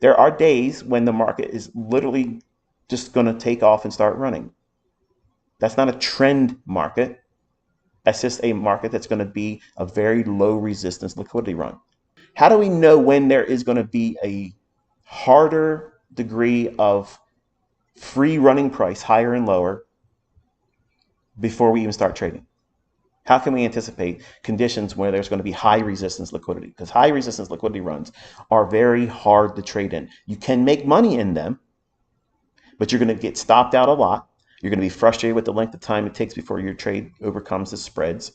There are days when the market is literally just going to take off and start running. That's not a trend market. That's just a market that's going to be a very low resistance liquidity run. How do we know when there is going to be a harder degree of free running price, higher and lower, before we even start trading? How can we anticipate conditions where there's going to be high resistance liquidity? Because high resistance liquidity runs are very hard to trade in. You can make money in them, but you're going to get stopped out a lot. You're going to be frustrated with the length of time it takes before your trade overcomes the spreads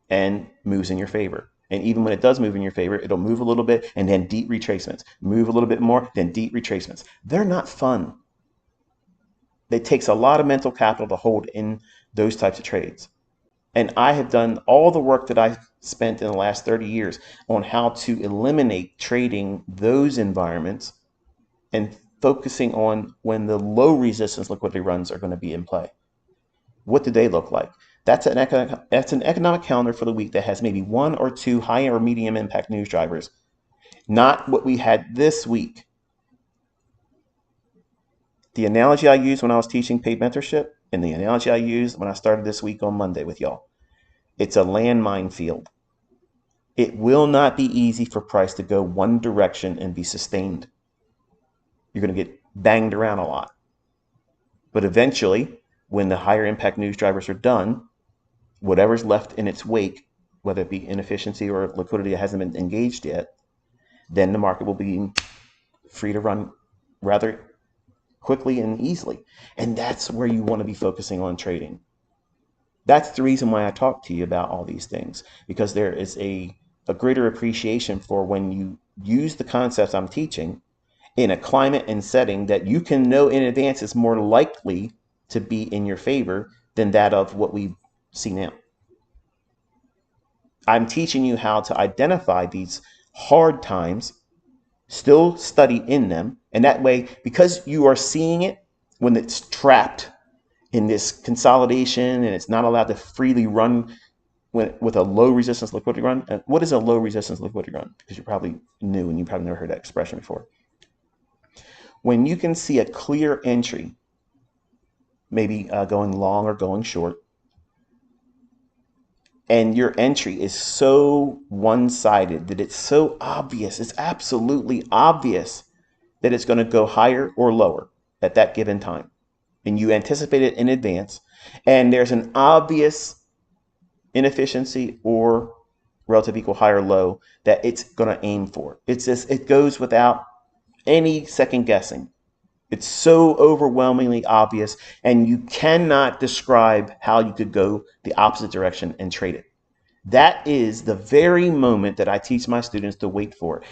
and moves in your favor. And even when it does move in your favor, it'll move a little bit and then deep retracements. Move a little bit more, then deep retracements. They're not fun. It takes a lot of mental capital to hold in those types of trades. And I have done all the work that I've spent in the last 30 years on how to eliminate trading those environments and focusing on when the low resistance liquidity runs are going to be in play. What do they look like? That's an economic calendar for the week that has maybe one or two high or medium impact news drivers, not what we had this week. The analogy I used when I was teaching paid mentorship and the analogy I used when I started this week on Monday with y'all, it's a landmine field. It will not be easy for price to go one direction and be sustained. You're going to get banged around a lot. But eventually, when the higher impact news drivers are done, whatever's left in its wake, whether it be inefficiency or liquidity that hasn't been engaged yet, then the market will be free to run rather quickly and easily. And that's where you want to be focusing on trading. That's the reason why I talk to you about all these things, because there is a greater appreciation for when you use the concepts I'm teaching in a climate and setting that you can know in advance is more likely to be in your favor than that of what we see now. I'm teaching you how to identify these hard times, still study in them, and that way, because you are seeing it when it's trapped in this consolidation and it's not allowed to freely run with a low resistance liquidity run. What is a low resistance liquidity run? Because you're probably new and you probably never heard that expression before. When you can see a clear entry, maybe going long or going short, and your entry is so one-sided that it's so obvious, it's absolutely obvious that it's going to go higher or lower at that given time, and you anticipate it in advance, and there's an obvious inefficiency or relative equal high or low that it's going to aim for. It's just, it goes without any second guessing. It's so overwhelmingly obvious, and you cannot describe how you could go the opposite direction and trade it. That is the very moment that I teach my students to wait for.